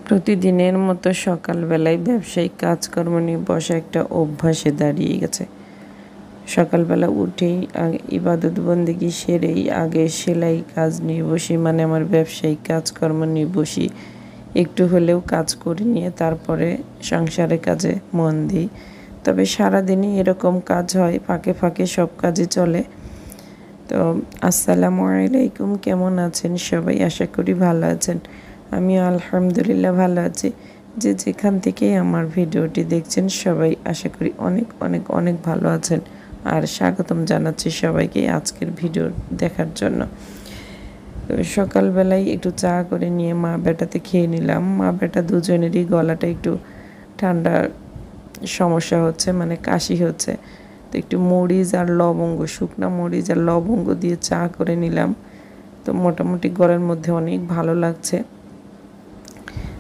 প্রতিদিনের মতো সকালবেলায় ব্যবসায়িক কাজকর্ম নিয়ে বসা একটা অভ্যাসে দাঁড়িয়ে গেছে। সকালবেলা উঠেই ইবাদত বন্দেগী সেরেই আগে সেলাই কাজ নিয়ে বসি, মানে আমার ব্যবসায়িক কাজকর্ম নিয়ে বসি। একটু হলেও কাজ করে নিয়ে তারপরে সংসারের কাজে মন দিই। তবে সারাদিনই এরকম কাজ হয়, ফাঁকে ফাঁকে সব কাজই চলে। তো আসসালামু আলাইকুম, কেমন আছেন সবাই? আশা করি ভালো আছেন। আমিও আলহামদুলিল্লাহ ভালো আছি। যে যেখান থেকেই আমার ভিডিওটি দেখছেন সবাই আশা করি অনেক অনেক অনেক ভালো আছেন। আর স্বাগতম জানাচ্ছি সবাইকে আজকের ভিডিও দেখার জন্য। তো সকালবেলায় একটু চা করে নিয়ে মা বেটাতে খেয়ে নিলাম। মা বেটা দুজনেরই গলাটা একটু ঠান্ডার সমস্যা হচ্ছে, মানে কাশি হচ্ছে। তো একটু মরিচ আর লবঙ্গ, শুকনা মরিচ আর লবঙ্গ দিয়ে চা করে নিলাম। তো মোটামুটি গলার মধ্যে অনেক ভালো লাগছে।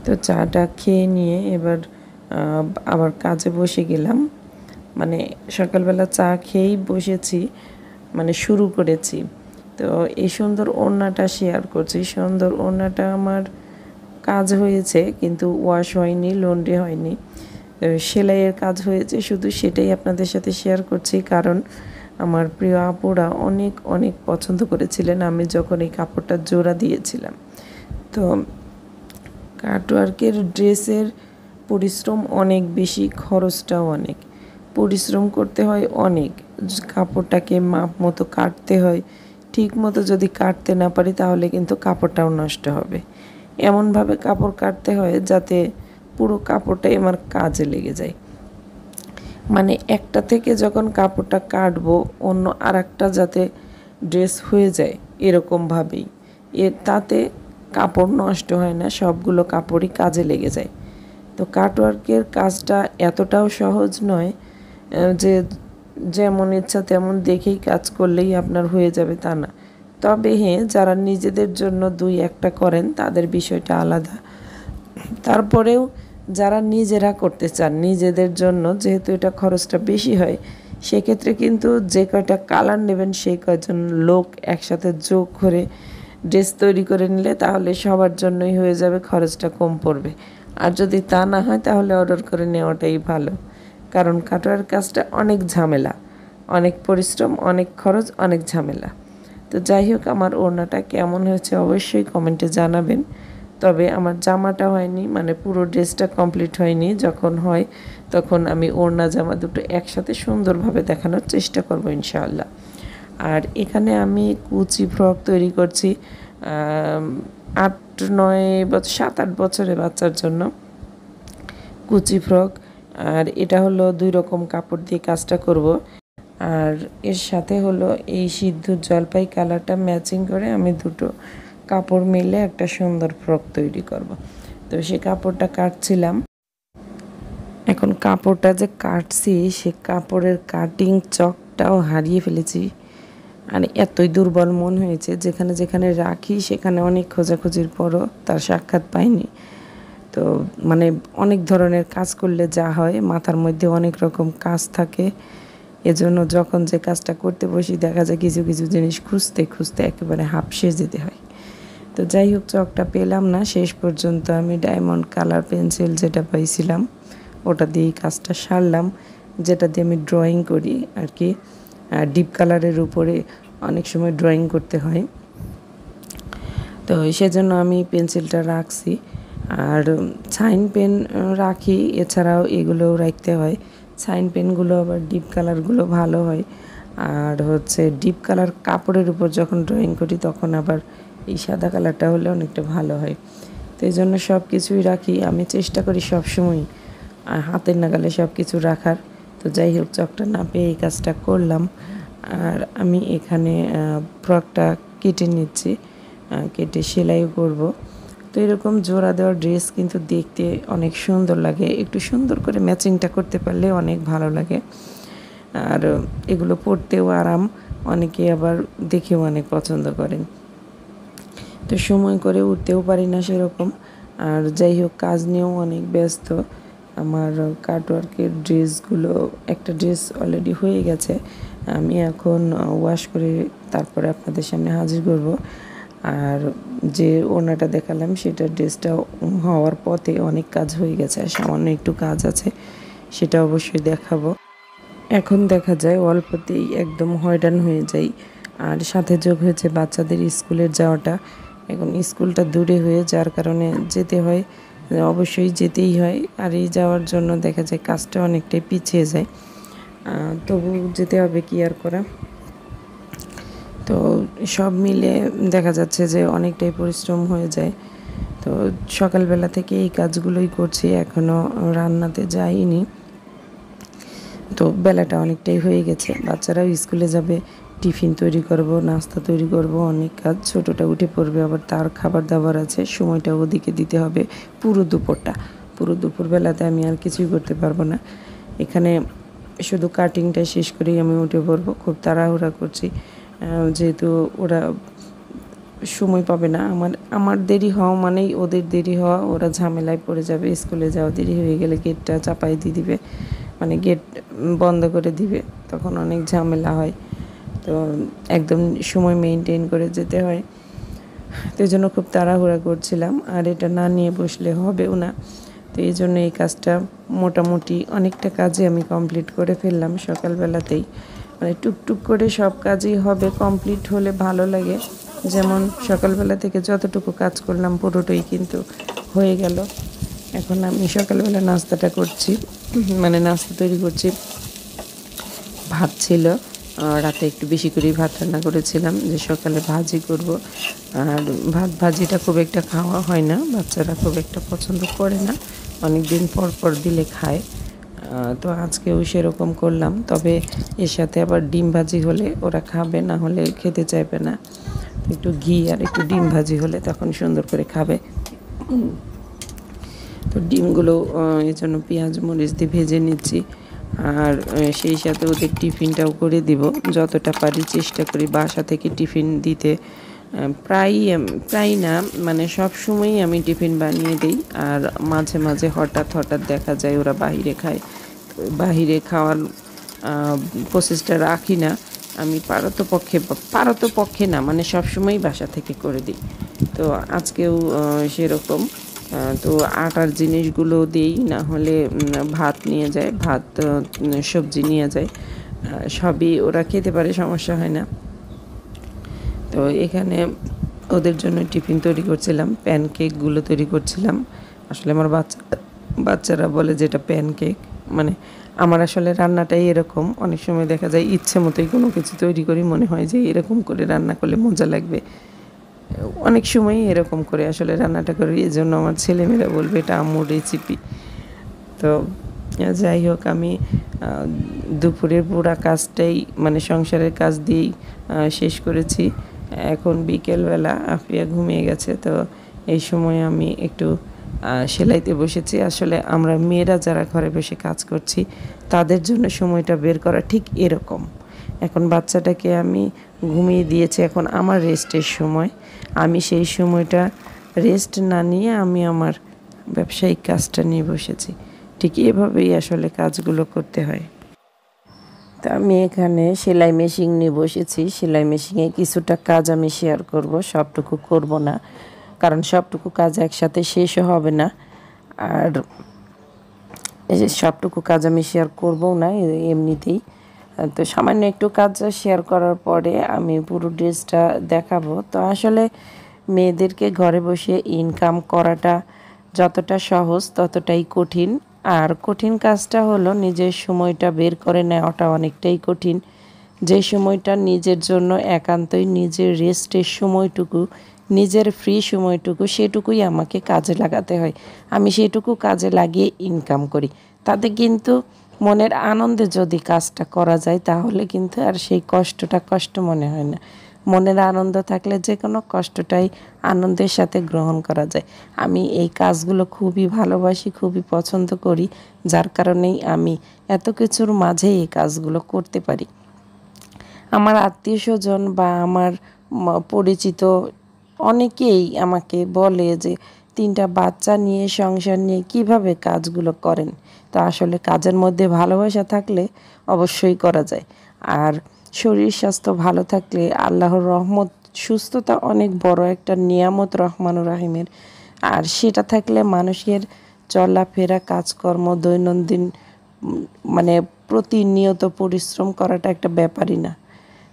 তো চাটা খেয়ে নিয়ে এবার আবার কাজে বসে গেলাম। মানে সকালবেলা চা খেয়েই বসেছি, মানে শুরু করেছি। তো এই সুন্দর ওড়নাটা শেয়ার করছি। সুন্দর ওড়নাটা আমার কাজ হয়েছে কিন্তু ওয়াশ হয়নি, লন্ড্রি হয়নি, সেলাইয়ের কাজ হয়েছে শুধু, সেটাই আপনাদের সাথে শেয়ার করছি। কারণ আমার প্রিয় আপুরা অনেক অনেক পছন্দ করেছিলেন আমি যখন এই কাপড়টা জোড়া দিয়েছিলাম। তো কাটওয়ার্কের ড্রেসের পরিশ্রম অনেক বেশি, খরচটাও অনেক। পরিশ্রম করতে হয় অনেক, কাপড়টাকে মাপ মতো কাটতে হয়। ঠিক মতো যদি কাটতে না পারি তাহলে কিন্তু কাপড়টাও নষ্ট হবে। এমনভাবে কাপড় কাটতে হয় যাতে পুরো কাপড়টাই আমার কাজে লেগে যায়। মানে একটা থেকে যখন কাপড়টা কাটবো অন্য আর একটা যাতে ড্রেস হয়ে যায় এরকমভাবেই, তাতে কাপড় নষ্ট হয় না, সবগুলো কাপড়ই কাজে লেগে যায়। তো কাটওয়ার্কের কাজটা এতটাও সহজ নয় যে যেমন ইচ্ছা তেমন দেখেই কাজ করলেই আপনার হয়ে যাবে, তা না। তবে হ্যাঁ, যারা নিজেদের জন্য দুই একটা করেন তাদের বিষয়টা আলাদা। তারপরেও যারা নিজেরা করতে চান নিজেদের জন্য, যেহেতু এটা খরচটা বেশি হয়, সেক্ষেত্রে কিন্তু যে কয়টা কালার নেবেন সেই কয়জন লোক একসাথে যোগ করে ড্রেস তৈরি করে নিলে তাহলে সবার জন্যই হয়ে যাবে, খরচটা কম পড়বে। আর যদি তা না হয় তাহলে অর্ডার করে নেওয়াটাই ভালো। কারণ কাটোয়ার কাজটা অনেক ঝামেলা, অনেক পরিশ্রম, অনেক খরচ, অনেক ঝামেলা। তো যাই হোক, আমার ওড়নাটা কেমন হয়েছে অবশ্যই কমেন্টে জানাবেন। তবে আমার জামাটা হয়নি, মানে পুরো ড্রেসটা কমপ্লিট হয়নি। যখন হয় তখন আমি ওড়না জামা দুটো একসাথে সুন্দরভাবে দেখানোর চেষ্টা করব ইনশাআল্লাহ। আর এখানে আমি কুচি ফ্রক তৈরি করছি 7-8 বছরের বাচ্চার জন্য কুচি ফ্রক। আর এটা হলো 2 রকম কাপড় দিয়ে কাজটা করব। আর এর সাথে হলো এই সিদ্ধ জলপাই কালারটা ম্যাচিং করে আমি দুটো কাপড় মিলে একটা সুন্দর ফ্রক তৈরি করব। তো সে কাপড়টা কাটছিলাম। এখন কাপড়টা যে কাটছি সে কাপড়ের কাটিং চকটাও হারিয়ে ফেলেছি। আর এতই দুর্বল মন হয়েছে, যেখানে যেখানে রাখি সেখানে অনেক খোঁজাখুঁজির পরও তার সাক্ষাৎ পাইনি। তো মানে অনেক ধরনের কাজ করলে যা হয়, মাথার মধ্যে অনেক রকম কাজ থাকে, এজন্য যখন যে কাজটা করতে বসি দেখা যায় কিছু কিছু জিনিস খুঁজতে খুঁজতে একেবারে হাঁপসে যেতে হয়। তো যাই হোক, চকটা পেলাম না, শেষ পর্যন্ত আমি ডায়মন্ড কালার পেন্সিল যেটা পাইছিলাম ওটা দিয়েই কাজটা সারলাম, যেটা দিয়ে আমি ড্রয়িং করি আর কি। ডিপ কালারের উপরে অনেক সময় ড্রয়িং করতে হয়, তো সেজন্য আমি পেন্সিলটা রাখছি। আর সাইন পেন রাখি, এছাড়াও এগুলোও রাখতে হয়। সাইন পেনগুলো আবার ডিপ কালারগুলো ভালো হয়। আর হচ্ছে ডিপ কালার কাপড়ের উপর যখন ড্রয়িং করি তখন আবার এই সাদা কালারটা হলে অনেকটা ভালো হয়। তো এই জন্য সব কিছুই রাখি, আমি চেষ্টা করি সবসময় হাতের নাগালে সব কিছু রাখার। তো যাই হোক, চকটা না পেয়ে এই কাজটা করলাম। আর আমি এখানে ফ্রকটা কেটে নিচ্ছি, কেটে সেলাইও করব। তো এরকম জোড়া দেওয়া ড্রেস কিন্তু দেখতে অনেক সুন্দর লাগে, একটু সুন্দর করে ম্যাচিংটা করতে পারলে অনেক ভালো লাগে। আর এগুলো পরতেও আরাম, অনেকে আবার দেখেও অনেক পছন্দ করেন। তো সময় করে উঠতেও পারি না সেরকম। আর যাই হোক, কাজ নিয়েও অনেক ব্যস্ত। আমার কাটওয়ার্কের ড্রেসগুলো, একটা ড্রেস অলরেডি হয়ে গেছে, আমি এখন ওয়াশ করে তারপরে আপনাদের সামনে হাজির করব। আর যে ওড়নাটা দেখালাম সেটা ড্রেসটা হওয়ার পথে অনেক কাজ হয়ে গেছে, সামান্য একটু কাজ আছে, সেটা অবশ্যই দেখাবো। এখন দেখা যায় অল্পতেই একদম হয়রান হয়ে যাই। আর সাথে যোগ হয়েছে বাচ্চাদের স্কুলের যাওয়াটা। এখন স্কুলটা দূরে হয়ে যার কারণে যেতে হয়, অবশ্যই যেতেই হয়। আর এই যাওয়ার জন্য দেখা যায় কাজটা অনেকটাই পিছিয়ে যায়, তবু যেতে হবে, কি আর করা। তো সব মিলে দেখা যাচ্ছে যে অনেকটাই পরিশ্রম হয়ে যায়। তো সকালবেলা থেকে এই কাজগুলোই করছি, এখনও রান্নাতে যাইনি। তো বেলাটা অনেকটাই হয়ে গেছে, বাচ্চারাও স্কুলে যাবে, টিফিন তৈরি করব, নাস্তা তৈরি করব, অনেক কাজ। ছোটোটা উঠে পড়বে, আবার তার খাবার দাবার আছে, সময়টা ওদিকে দিতে হবে। পুরো দুপুরবেলাতে আমি আর কিছুই করতে পারবো না। এখানে শুধু কাটিংটা শেষ করেই আমি উঠে পড়বো, খুব তাড়াহুড়া করছি, যেহেতু ওরা সময় পাবে না। আমার দেরি হওয়া মানেই ওদের দেরি হওয়া, ওরা ঝামেলায় পড়ে যাবে। স্কুলে যাওয়া দেরি হয়ে গেলে গেটটা চাপাই দিয়ে দিবে, মানে গেট বন্ধ করে দিবে, তখন অনেক ঝামেলা হয়। তো একদম সময় মেনটেন করে যেতে হয়। তো এই জন্য খুব তাড়াহুড়া করছিলাম, আর এটা না নিয়ে বসলে হবেও না। তো এই জন্য এই কাজটা মোটামুটি অনেকটা কাজে আমি কমপ্লিট করে ফেললাম সকালবেলাতেই। মানে টুকটুক করে সব কাজই হবে, কমপ্লিট হলে ভালো লাগে। যেমন সকালবেলা থেকে যতটুকু কাজ করলাম পুরোটাই কিন্তু হয়ে গেল। এখন আমি সকালবেলা নাস্তাটা করছি, মানে নাস্তা তৈরি করছি। ভাত ছিল, রাতে একটু বেশি করেই ভাত রান্না করেছিলাম, যে সকালে ভাজি করব। আর ভাজিটা খুব একটা খাওয়া হয় না, বাচ্চারা খুব একটা পছন্দ করে না, অনেক দিন পর পর দিলে খায়। তো আজকেও সেরকম করলাম, তবে এর সাথে আবার ডিম ভাজি হলে ওরা খাবে, না হলে খেতে চাইবে না। একটু ঘি আর একটু ডিম ভাজি হলে তখন সুন্দর করে খাবে। তো ডিমগুলো এই জন্য পেঁয়াজ মরিচ দিয়ে ভেজে নিচ্ছি। আর সেই সাথে ওদের টিফিনটাও করে দিব, যতটা পারি চেষ্টা করি বাসা থেকে টিফিন দিতে। প্রায় না, মানে সব সময়ই আমি টিফিন বানিয়ে দিই। আর মাঝে মাঝে হঠাৎ দেখা যায় ওরা বাহিরে খায়, বাহিরে খাওয়ার প্রসেসটা রাখি না আমি। পারতপক্ষে না, মানে সবসময়ই বাসা থেকে করে দিই। তো আজকেও সেরকম। তো আটার জিনিসগুলো দিই, না হলে ভাত নিয়ে যায়, ভাত সবজি নিয়ে যায়, সবই ওরা খেতে পারে, সমস্যা হয় না। তো এখানে ওদের জন্য টিফিন তৈরি করছিলাম, প্যানকেকগুলো তৈরি করছিলাম। আসলে আমার বাচ্চারা বলে যেটা প্যানকেক, মানে আমার আসলে রান্নাটাই এরকম। অনেক সময় দেখা যায় ইচ্ছে মতোই কোনো কিছু তৈরি করি, মনে হয় যে এরকম করে রান্না করলে মজা লাগবে, অনেক সময়ই এরকম করে আসলে রান্নাটা করি। এই জন্য আমার ছেলেমেয়েরা বলবে এটা আম্মুর রেসিপি। তো যাই হোক, আমি দুপুরের পুরা কাজটাই, মানে সংসারের কাজ দিয়েই শেষ করেছি। এখন বিকেলবেলা আফিয়া ঘুমিয়ে গেছে, তো এই সময় আমি একটু সেলাইতে বসেছি। আসলে আমরা মেয়েরা যারা ঘরে বসে কাজ করছি তাদের জন্য সময়টা বের করা ঠিক এরকম। এখন বাচ্চাটাকে আমি ঘুমিয়ে দিয়েছি, এখন আমার রেস্টের সময়। আমি সেই সময়টা রেস্ট না নিয়ে আমি আমার ব্যবসায়িক কাজটা নিয়ে বসেছি। ঠিক এভাবেই আসলে কাজগুলো করতে হয়। তা আমি এখানে সেলাই মেশিন নিয়ে বসেছি। সেলাই মেশিনে কিছুটা কাজ আমি শেয়ার করব, সবটুকু করব না, কারণ সবটুকু কাজ একসাথে শেষও হবে না। আর এই যে সবটুকু কাজ আমি শেয়ার করবও না এমনিতেই। তো সামান্য একটু কাজ শেয়ার করার পরে আমি পুরো ড্রেসটা দেখাবো। তো আসলে মেয়েদেরকে ঘরে বসে ইনকাম করাটা যতটা সহজ ততটাই কঠিন। আর কঠিন কাজটা হলো নিজের সময়টা বের করে নেওয়াটা অনেকটাই কঠিন। যে সময়টা নিজের জন্য একান্তই, নিজের রেস্টের সময়টুকু, নিজের ফ্রি সময়টুকু, সেটুকুই আমাকে কাজে লাগাতে হয়। আমি সেটুকু কাজে লাগিয়ে ইনকাম করি। তাতে কিন্তু মনের আনন্দে যদি কাজটা করা যায় তাহলে কিন্তু আর সেই কষ্টটা কষ্ট মনে হয় না। মনের আনন্দ থাকলে যে কোনো কষ্টটাই আনন্দের সাথে গ্রহণ করা যায়। আমি এই কাজগুলো খুবই ভালোবাসি, খুবই পছন্দ করি, যার কারণেই আমি এত কিছুর মাঝে এই কাজগুলো করতে পারি। আমার আত্মীয়স্বজন বা আমার পরিচিত অনেকেই আমাকে বলে যে 3টা বাচ্চা নিয়ে, সংসার নিয়ে কিভাবে কাজগুলো করেন। তো আসলে কাজের মধ্যে ভালোবাসা থাকলে অবশ্যই করা যায়। আর শরীর স্বাস্থ্য ভালো থাকলে আল্লাহর রহমত সুস্থতা অনেক বড় একটা নিয়ামত রহমানুর রাহিমের। আর সেটা থাকলে মানুষের চলাফেরা, কাজকর্ম, দৈনন্দিন মানে প্রতিনিয়ত পরিশ্রম করাটা একটা ব্যাপারই না।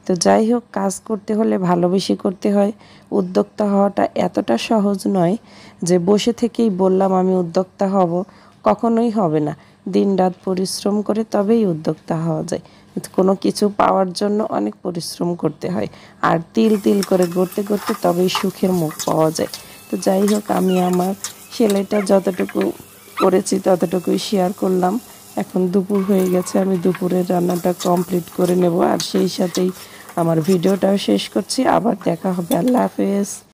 তো যাই হোক, কাজ করতে হলে ভালোবেসে করতে হয়। উদ্যোক্তা হওয়াটা এতটা সহজ নয় যে বসে থেকেই বললাম আমি উদ্যোক্তা হব, কখনোই হবে না। দিনরাত পরিশ্রম করে তবেই উদ্যোক্তা হওয়া যায়। কোনো কিছু পাওয়ার জন্য অনেক পরিশ্রম করতে হয়, আর তিল তিল করে গড়তে গড়তে তবেই সুখের মুখ পাওয়া যায়। তো যাই হোক, আমি আমার সেলাইটা যতটুকু করেছি ততটুকুই শেয়ার করলাম। এখন দুপুর হয়ে গেছে, আমি দুপুরের রান্নাটা কমপ্লিট করে নেব, আর সেই সাথেই আমার ভিডিওটাও শেষ করছি। আবার দেখা হবে। আল্লাহ হাফেজ।